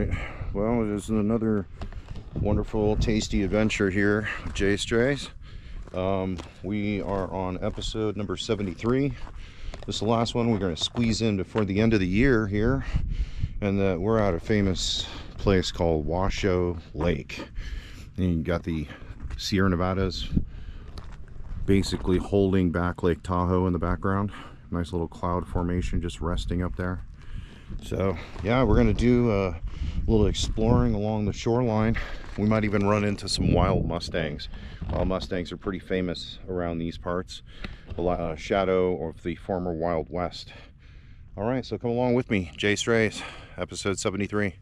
right, well, it is another wonderful tasty adventure here with JAYSTRAYS. We are on episode number 73. This is the last one we're going to squeeze in before the end of the year here, and we're at a famous place called Washoe Lake. And you got the Sierra Nevadas basically holding back Lake Tahoe in the background. Nice little cloud formation just resting up there. So yeah, we're gonna do a little exploring along the shoreline. We might even run into some wild mustangs. Wild mustangs are pretty famous around these parts, a shadow of the former Wild West. All right, so come along with me. JAYSTRAYS, episode 73.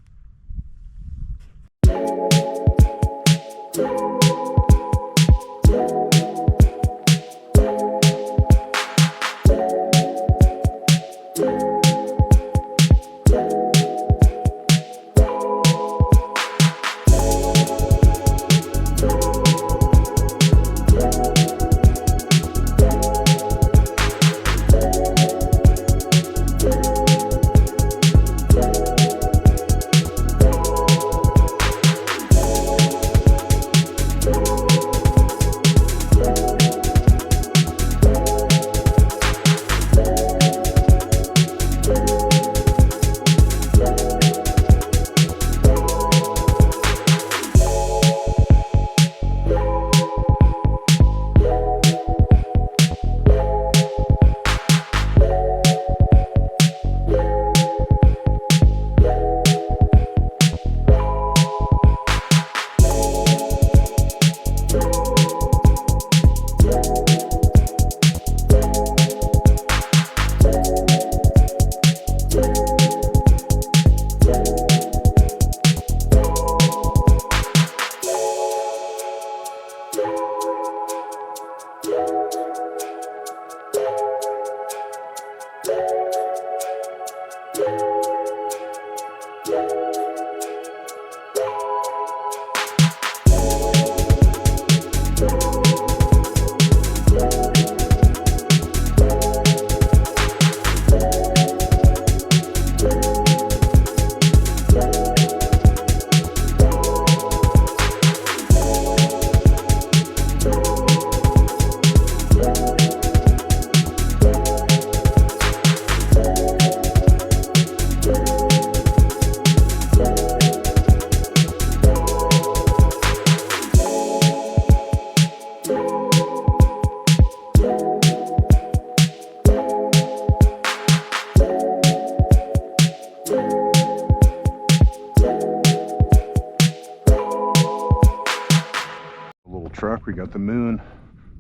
Truck, we got the moon,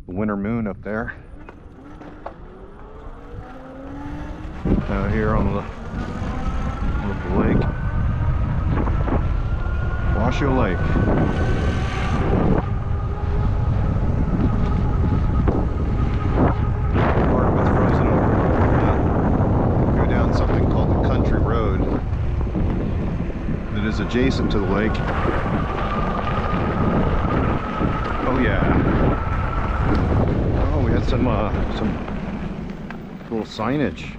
the winter moon up there. Out here on the lake, Washoe Lake. Part of it's frozen over. Go down something called the Country Road that is adjacent to the lake. Oh yeah. Oh, we had some little signage.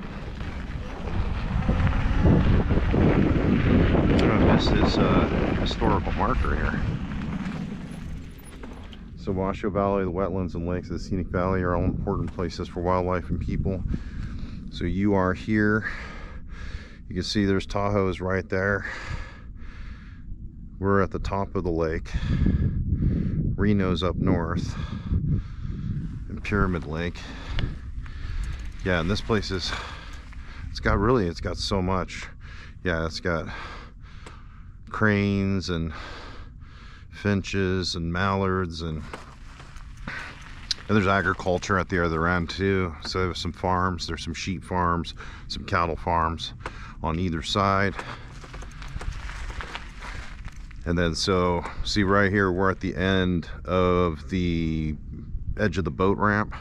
This is a historical marker here. So Washoe Valley, the wetlands and lakes of the scenic valley are all important places for wildlife and people. So you are here. You can see there's Tahoe's right there. We're at the top of the lake. Reno's up north, and Pyramid Lake. Yeah, and this place is, it's got so much. Yeah, it's got cranes and finches and mallards, and there's agriculture at the other end too. So there's some farms, there's some sheep farms, some cattle farms on either side. And then, so see right here, we're at the end of the edge of the boat ramp.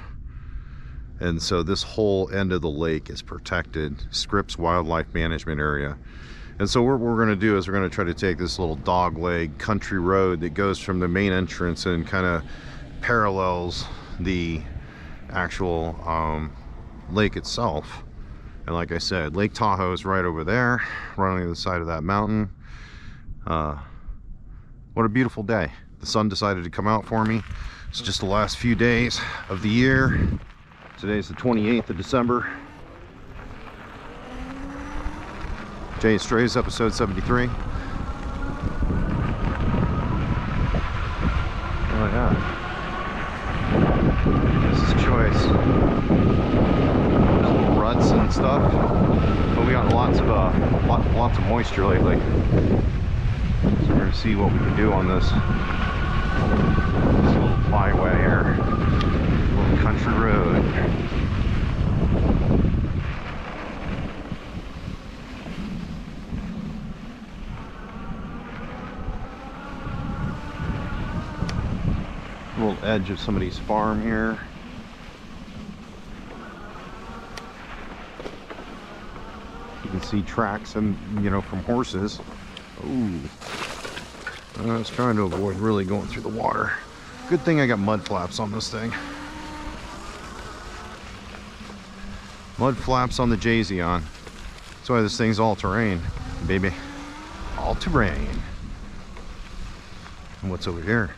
And so this whole end of the lake is protected, Scripps Wildlife Management Area. And so what we're going to do is we're going to try to take this little dogleg country road that goes from the main entrance and kind of parallels the actual lake itself. And like I said, Lake Tahoe is right over there, right on the other side of that mountain. What a beautiful day. The sun decided to come out for me. It's just the last few days of the year. Today's the 28th of December. JAYSTRAYS episode 73. Oh yeah. This is choice. There's little ruts and stuff, but we got lots of moisture lately. So we're gonna see what we can do on this little flyway here, little country road. Little edge of somebody's farm here. You can see tracks and from horses. Ooh. I was trying to avoid really going through the water. Good thing I got mud flaps on this thing. Mud flaps on the Jaysion. That's why this thing's all terrain, baby. All terrain. And what's over here?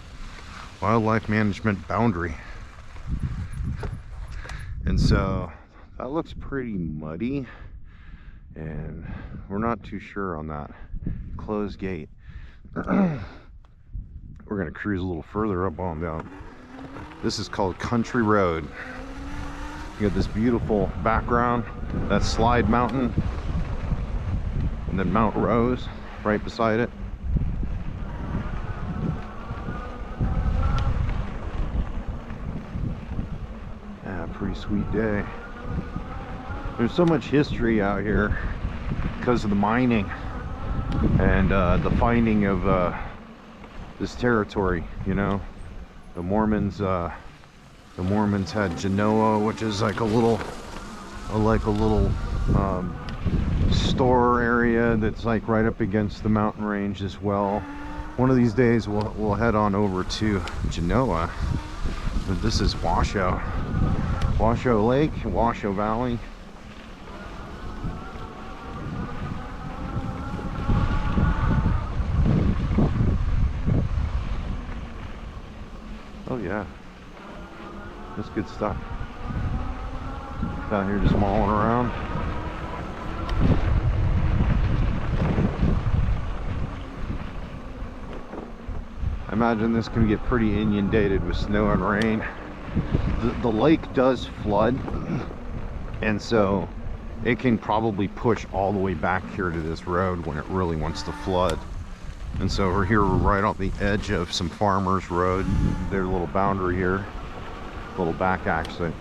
Wildlife management boundary. And so that looks pretty muddy, and we're not too sure on that. Closed gate. We're gonna cruise a little further up on down. This is called Country Road. You got this beautiful background, that Slide Mountain, and then Mount Rose right beside it. Pretty sweet day. There's so much history out here because of the mining and the finding of this territory. The Mormons had Genoa, which is like a little store area that's like right up against the mountain range as well. One of these days we'll head on over to Genoa. But this is Washoe. Washoe Lake, Washoe Valley. Oh yeah, that's good stuff. Down here just mauling around. I imagine this can get pretty inundated with snow and rain. The lake does flood, and so it can probably push all the way back here to this road when it really wants to flood. And so we're right on the edge of some farmers' road, their little boundary here, little back access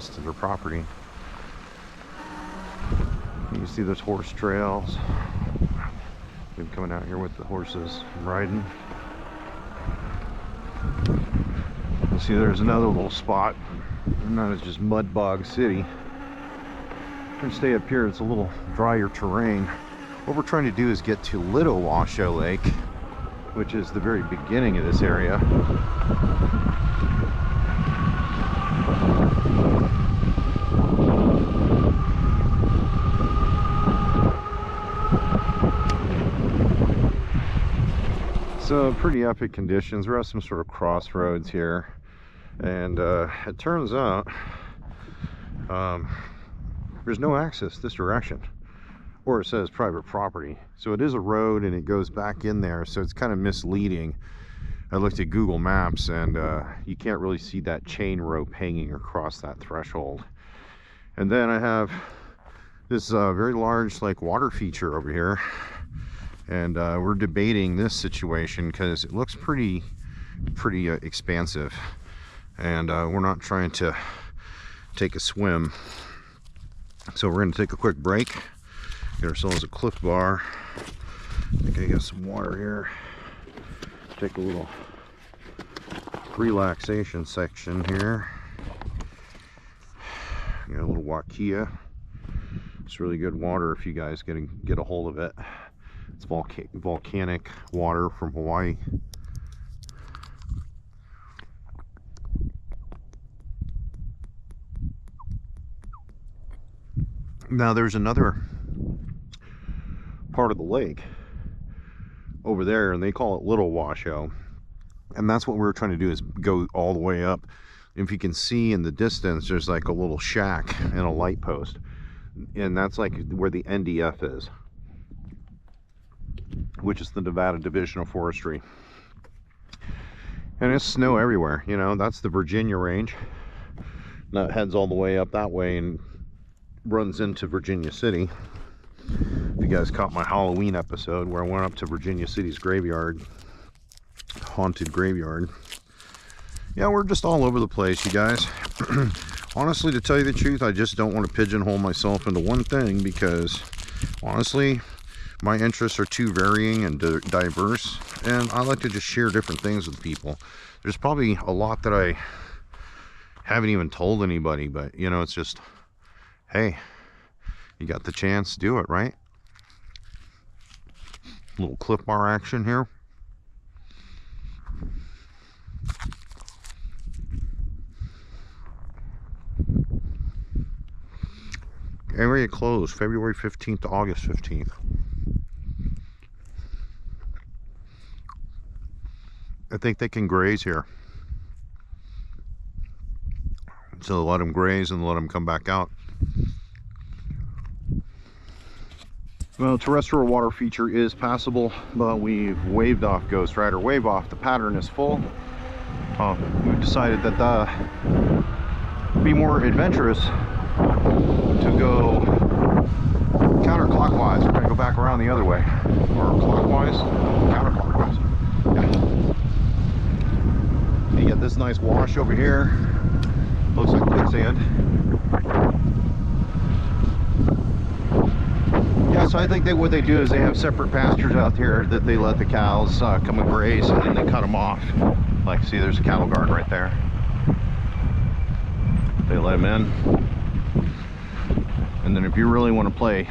to their property. You can see those horse trails. Been coming out here with the horses riding. You see there's another little spot, and that is just Mud Bog City. We're gonna stay up here. It's a little drier terrain. What we're trying to do is get to Little Washoe Lake, which is the very beginning of this area. So pretty epic conditions. We're at some sort of crossroads here, and it turns out there's no access this direction, or it says private property. So it is a road and it goes back in there, so it's kind of misleading. I looked at Google Maps, and you can't really see that chain rope hanging across that threshold. And then I have this very large water feature over here, and we're debating this situation because it looks pretty expansive, and we're not trying to take a swim. So we're going to take a quick break, get ourselves a Cliff Bar. I think I got some water here. Take a little relaxation section here. Got a little Wakia. It's really good water if you guys get a hold of it. It's volcanic water from Hawaii. Now there's another part of the lake over there, and they call it Little Washoe. And that's what we were trying to do, is go all the way up. If you can see in the distance, there's like a little shack and a light post, and that's like where the NDF is, which is the Nevada Division of Forestry. And it's snow everywhere, you know. That's the Virginia range. That heads all the way up that way and runs into Virginia City. If you guys caught my Halloween episode where I went up to Virginia City's graveyard, haunted graveyard. Yeah, we're just all over the place, you guys. Honestly, to tell you the truth, I just don't want to pigeonhole myself into one thing, because honestly, my interests are too varying and diverse, and I like to just share different things with people. There's probably a lot that I haven't even told anybody, but you know, it's just, hey, you got the chance, do it, right? A little clip bar action here. Area closed February 15th to August 15th. I think they can graze here. So let them graze and let them come back out. Well, terrestrial water feature is passable, but we've waved off Ghost Rider. Wave off, the pattern is full. We've decided that be more adventurous to go counterclockwise. We're going to go back around the other way, or clockwise, counterclockwise. Yeah. You get this nice wash over here. Looks like quicksand. Yeah, so I think what they do is they have separate pastures out here that they let the cows come and graze, and then they cut them off. Like, see, there's a cattle guard right there. They let them in. And then if you really want to play,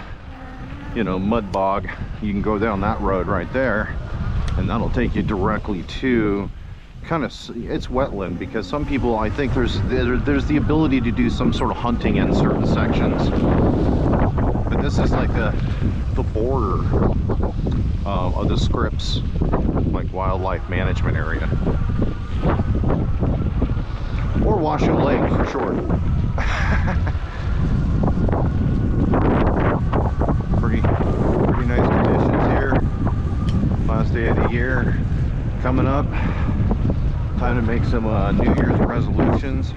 you know, mud bog, you can go down that road right there, and that'll take you directly to kind of, it's wetland, because some people, I think there's the ability to do some sort of hunting in certain sections, but this is like the border of the Scripps, like, wildlife management area, or Washoe Lake for short. Pretty nice conditions here. Last day of the year coming up. Time to make some New Year's resolutions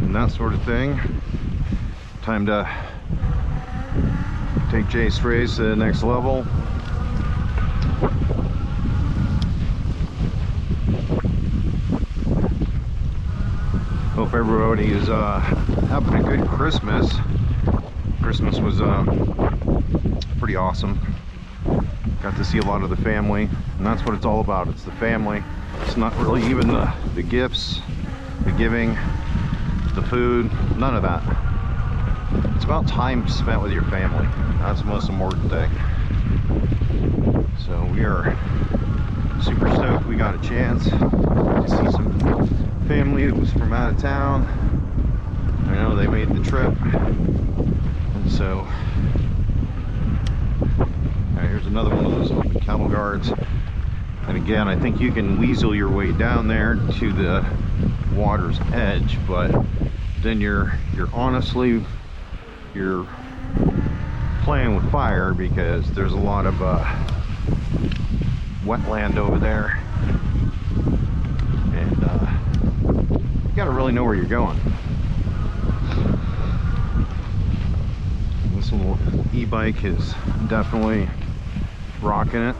and that sort of thing. Time to take JAYSTRAYS to the next level. Hope everybody is having a good Christmas. Christmas was pretty awesome. Got to see a lot of the family, and that's what it's all about. It's the family. It's not really even the gifts, the giving, the food, none of that. It's about time spent with your family. That's the most important thing. So we are super stoked we got a chance to see some family that was from out of town. I know they made the trip, and so here's another one of those open cattle guards. And again, I think you can weasel your way down there to the water's edge, but then you're honestly, you're playing with fire, because there's a lot of wetland over there, and you gotta really know where you're going. This little e-bike is definitely rocking it.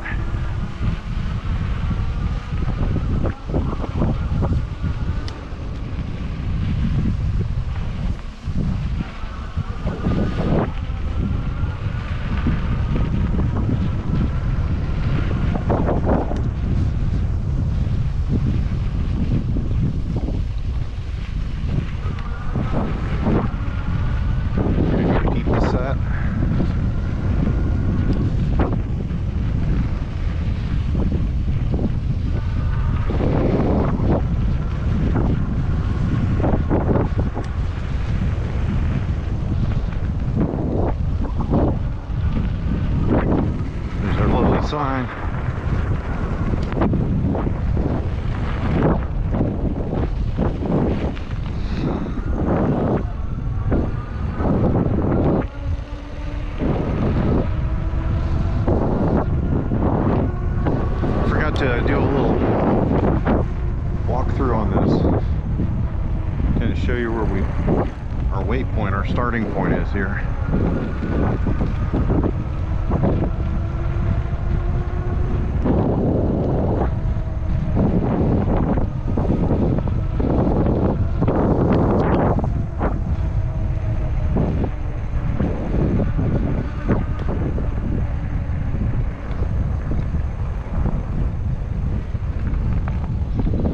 sign. Forgot to do a little walkthrough on this. Kind of show you where our waypoint, our starting point is here.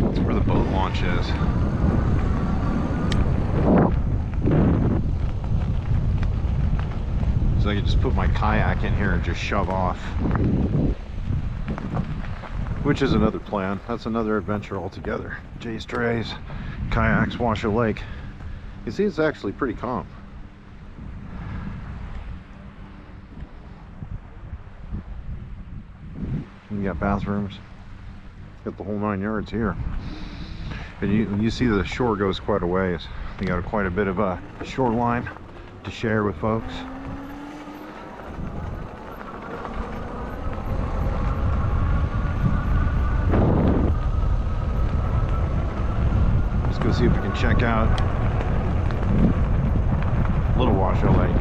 That's where the boat launch is. So I could just put my kayak in here and just shove off. Which is another plan. That's another adventure altogether. JAYSTRAYS, kayaks, Washoe Lake. You see, it's actually pretty calm. You got bathrooms. Got the whole 9 yards here. And you see the shore goes quite a ways. You got quite a bit of a shoreline to share with folks. Let's go see if we can check out Little Washoe Lake.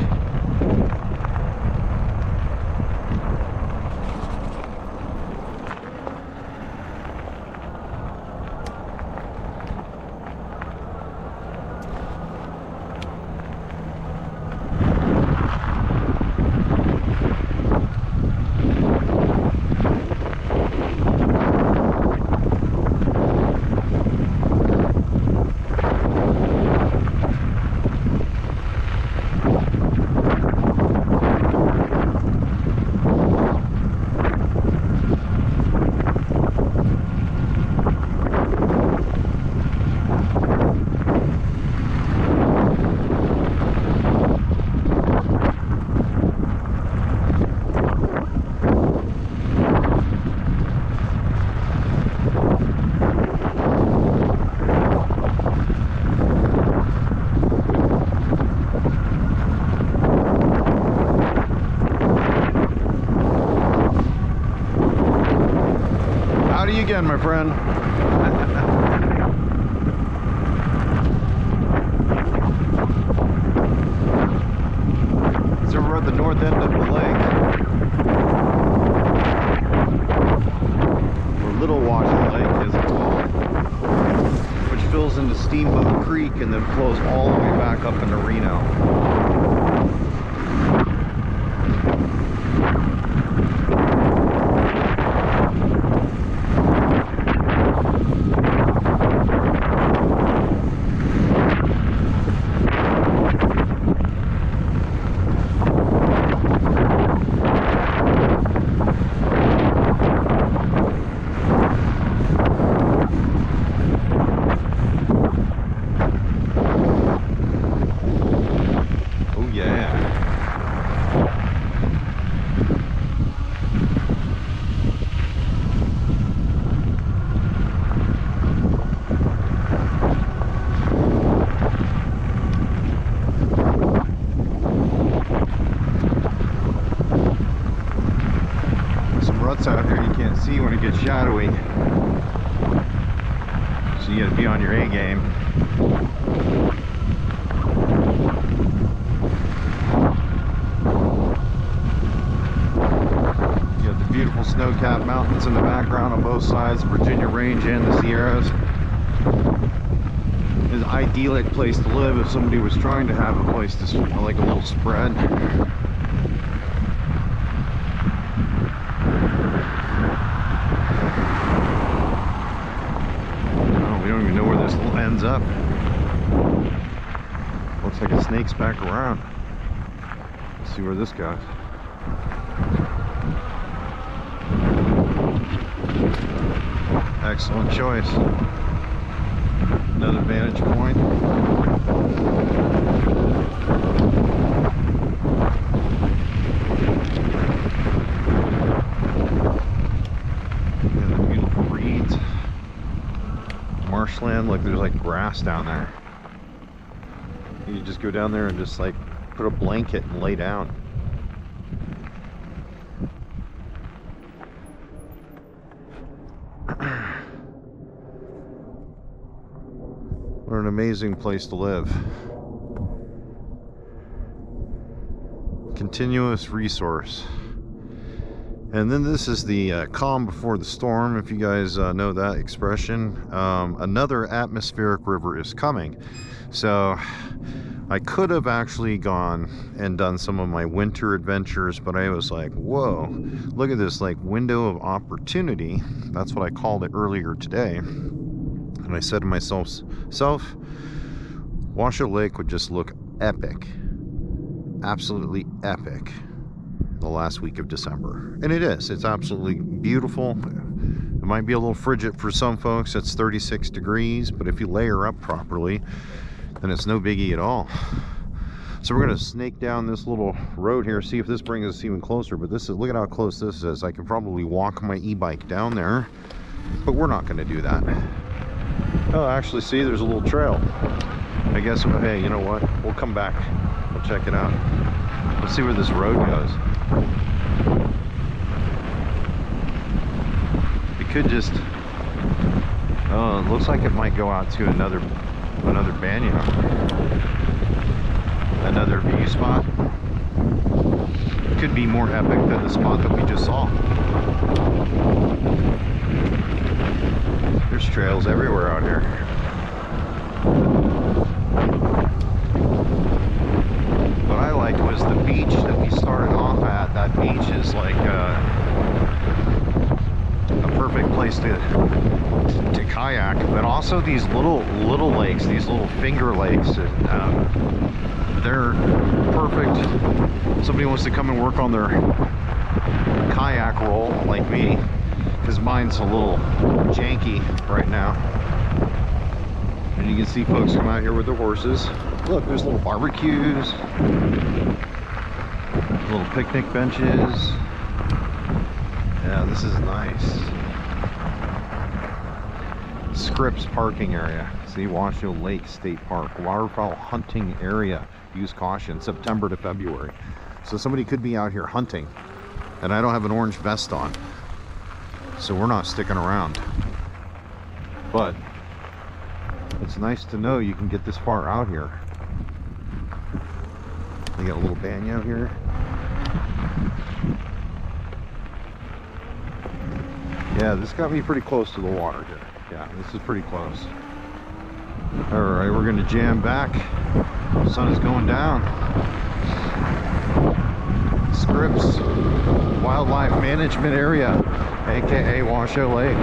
Howdy again, my friend. So we're at the north end of the lake, or Little Washoe Lake as it's called, which fills into Steamboat Creek and then flows all the way back up into Reno. Out there you can't see when it gets shadowy, so you got to be on your A game. You got the beautiful snow-capped mountains in the background on both sides, the Virginia Range and the Sierras. It's an idyllic place to live if somebody was trying to have a place to, like a little spread. Ends up. Looks like it snakes back around. Let's see where this goes. Excellent choice. Another vantage point. marshland. Look, there's like grass down there. You just go down there and just like put a blanket and lay down. What an amazing place to live. Continuous resource. And then this is the calm before the storm, if you guys know that expression. Another atmospheric river is coming. So I could have actually gone and done some of my winter adventures, but I was like, whoa, look at this like window of opportunity. That's what I called it earlier today. And I said to myself, Washoe Lake would just look epic. Absolutely epic. The last week of December, and it is. It's absolutely beautiful. It might be a little frigid for some folks. It's 36 degrees, but if you layer up properly, then it's no biggie at all. So we're going to snake down this little road here, see if this brings us even closer. But this is, look at how close this is. I could probably walk my e-bike down there, but we're not going to do that. Oh, actually, see, there's a little trail. I guess, hey, you know what? We'll come back. We'll check it out. Let's see where this road goes. We could just, oh, it looks like it might go out to another banyan, another view spot. It could be more epic than the spot that we just saw. There's trails everywhere out here. What I liked was the beach that we started off at. That beach is like a perfect place to kayak, but also these little lakes, these little finger lakes. They're perfect. Somebody wants to come and work on their kayak roll like me, because mine's a little janky right now. And you can see folks come out here with their horses. Look, there's little barbecues, little picnic benches. Yeah, this is nice. Scripps parking area. See, Washoe Lake State Park. Waterfowl hunting area. Use caution, September to February. So somebody could be out here hunting, and I don't have an orange vest on, so we're not sticking around. But it's nice to know you can get this far out here. They got a little banyan here. Yeah, this got me pretty close to the water here. Yeah, this is pretty close. Alright, we're gonna jam back. The sun is going down. Scripps Wildlife Management Area, aka Washoe Lake.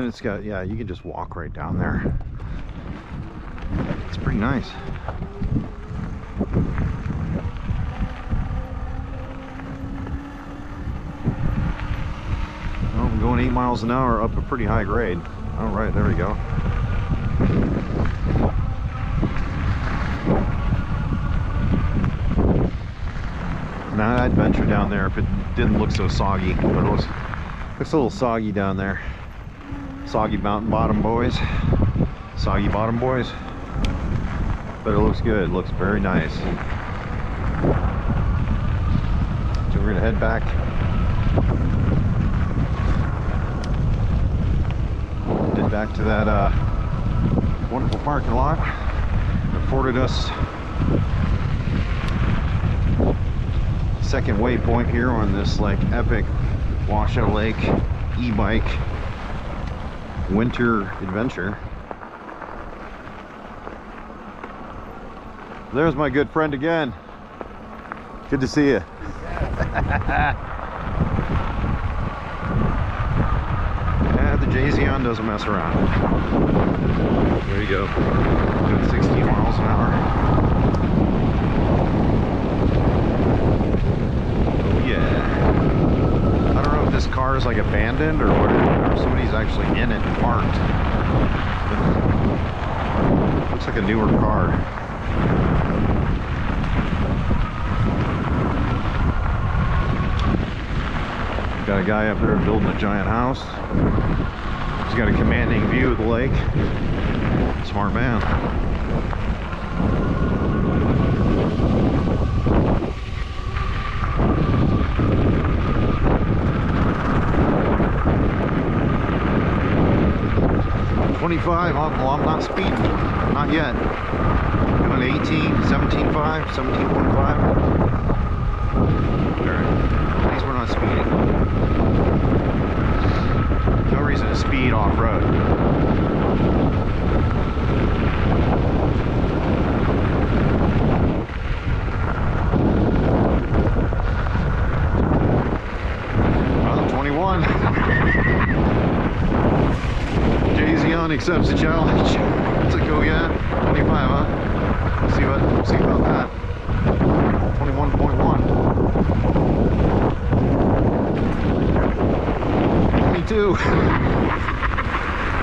it's got, yeah, you can just walk right down there. It's pretty nice. Well, I'm going 8 miles an hour up a pretty high grade. All right, there we go. Now I'd venture down there if it didn't look so soggy, but it looks a little soggy down there. Soggy mountain bottom boys. Soggy bottom boys. But it looks good. It looks very nice. So we're gonna head back. Head back to that wonderful parking lot. It afforded us second waypoint here on this like epic Washoe Lake e-bike winter adventure. There's my good friend again. Good to see you. Yeah, the JAYSTRAYS doesn't mess around. There you go. Doing 16 miles an hour. Yeah. I don't know if this car is like abandoned or what, or somebody's actually in it and parked. But looks like a newer car. Got a guy up there building a giant house. He's got a commanding view of the lake. Smart man. Well, I'm not speeding, not yet. Doing 18, 17.5, 17.5. At least we're not speeding. No reason to speed off-road. Well, 21. JAYSTRAYS accepts the challenge. It's like, oh yeah, 25, huh? We'll see about that. 21.1. 22.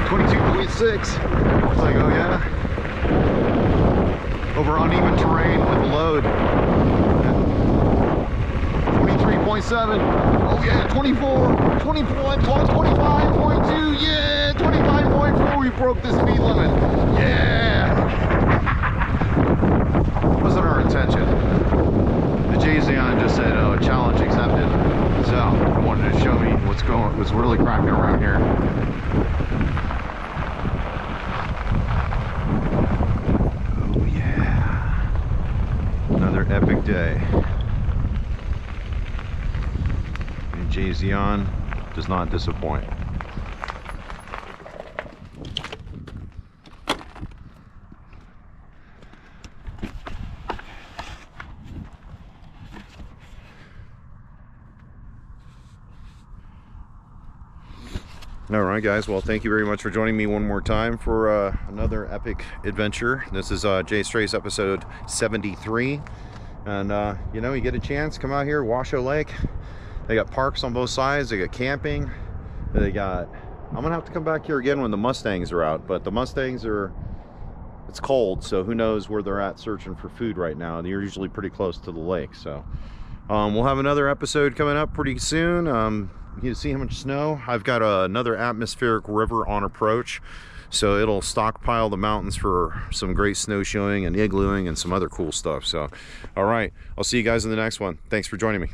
22.6. It's like, oh yeah. Over uneven terrain with a load. 23.7. Oh yeah, 24. 25.2. Yeah, 25.4. We broke the speed limit. Yeah. Wasn't our intention. The JAYSTRAYS just said, oh, challenge accepted. So I wanted to show me what's really cracking around here. Oh yeah. Another epic day. And JAYSTRAYS does not disappoint. All right, guys, well, thank you very much for joining me one more time for another epic adventure. This is JAYSTRAYS episode 73, and you know, you get a chance, come out here, Washoe Lake. They got parks on both sides, they got camping, they got, I'm gonna have to come back here again when the Mustangs are out, but the Mustangs are, it's cold, so who knows where they're at searching for food right now. They're usually pretty close to the lake, so we'll have another episode coming up pretty soon. You can see how much snow. I've got another atmospheric river on approach, so it'll stockpile the mountains for some great snowshoeing and iglooing and some other cool stuff. So all right, I'll see you guys in the next one. Thanks for joining me.